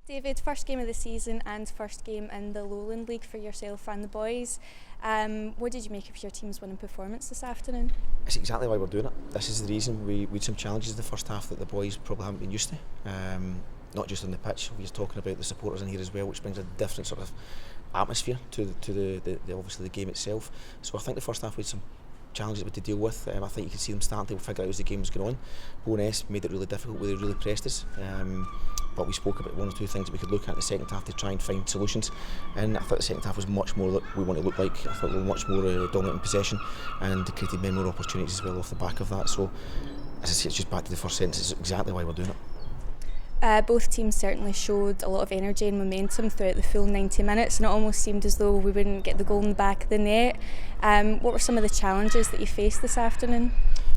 David, first game of the season and first game in the Lowland League for yourself and the boys. What did you make of your team's winning performance this afternoon? It's exactly why we're doing it. This is the reason we had some challenges in the first half that the boys probably haven't been used to. Not just on the pitch, we're talking about the supporters in here as well, which brings a different sort of atmosphere to the obviously the game itself. So I think the first half we had some challenges that we had to deal with. I think you could see them starting to figure out as the game was going on. Bonus made it really difficult, they really pressed us. But we spoke about one or two things that we could look at in the second half to try and find solutions, and I thought the second half was much more what we want to look like. I thought we were much more dominant in possession and created many more opportunities as well off the back of that. So as I say, it's just back to the first sentence, it's exactly why we're doing it. Both teams certainly showed a lot of energy and momentum throughout the full 90 minutes, and it almost seemed as though we wouldn't get the goal in the back of the net. What were some of the challenges that you faced this afternoon?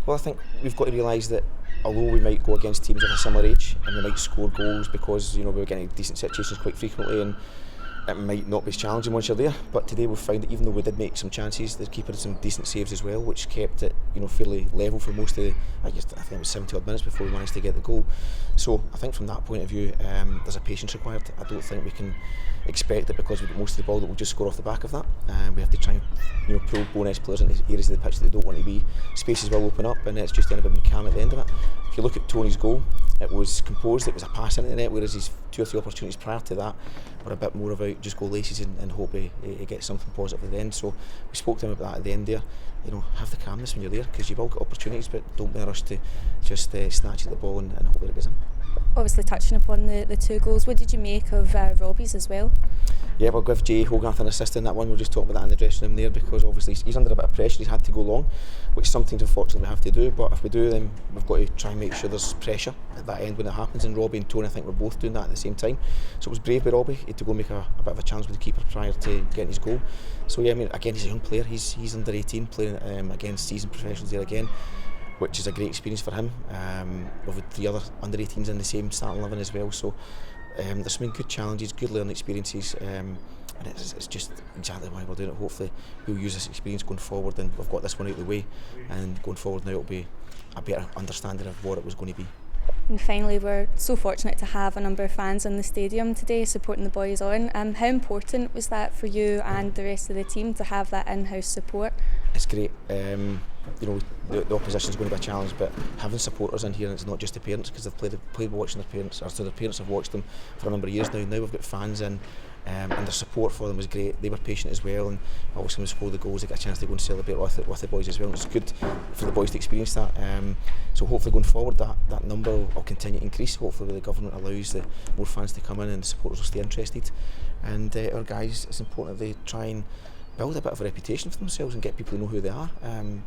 Well, I think we've got to realise that although we might go against teams of a similar age and we might score goals because we were getting decent situations quite frequently, and it might not be as challenging once you're there, but today we've found that even though we did make some chances, the keeper had some decent saves as well, which kept it fairly level for most of the, I think it was 70 odd minutes before we managed to get the goal. So I think from that point of view, there's a patience required. I don't think we can expect that because we've got most of the ball that we'll just score off the back of that. We have to try and pull bonus players into areas of the pitch that they don't want to be. Spaces will open up, and it's just a bit McCallum at the end of it. If you look at Tony's goal, it was composed, it was a pass into the net, whereas his 2 or 3 opportunities prior to that were a bit more about just go laces and hope he gets something positive at the end. So we spoke to him about that at the end there. Have the calmness when you're there, because you've all got opportunities, but don't be in a rush to just snatch at the ball and hope that it goes in. Obviously touching upon the 2 goals, what did you make of Robbie's as well? Yeah, we'll give Jay Hogarth an assist in that one. We'll just talk about that in the dressing room there, because obviously he's under a bit of pressure. He's had to go long, which sometimes unfortunately we have to do, but if we do, then we've got to try and make sure there's pressure at that end when it happens, and Robbie and Tony, I think, were both doing that at the same time. So it was brave by Robbie. He had to go and make a bit of a challenge with the keeper prior to getting his goal. So yeah, I mean, again, he's a young player. He's under 18, playing against seasoned professionals there again, which is a great experience for him. We've had 3 other under 18s in the same starting 11 as well, so there's some good challenges, good learning experiences, and it's just exactly why we're doing it. Hopefully we'll use this experience going forward, and we've got this one out of the way, and going forward now it'll be a better understanding of what it was going to be. And finally, we're so fortunate to have a number of fans in the stadium today supporting the boys on. How important was that for you and the rest of the team to have that in-house support? It's great. The opposition is going to be a challenge, but having supporters in here, and it's not just the parents, because they've played watching their parents, or so their parents have watched them for a number of years now. Now we've got fans in, and their support for them was great. They were patient as well, and obviously when we scored the goals, they got a chance to go and celebrate with the boys as well. It's good for the boys to experience that. So hopefully going forward, that number will continue to increase. Hopefully the government allows more fans to come in, and the supporters will stay interested. And our guys, it's important that they try and build a bit of a reputation for themselves and get people to know who they are,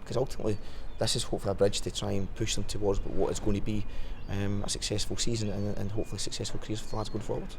because ultimately this is hopefully a bridge to try and push them towards what is going to be a successful season and hopefully successful careers for the lads going forward.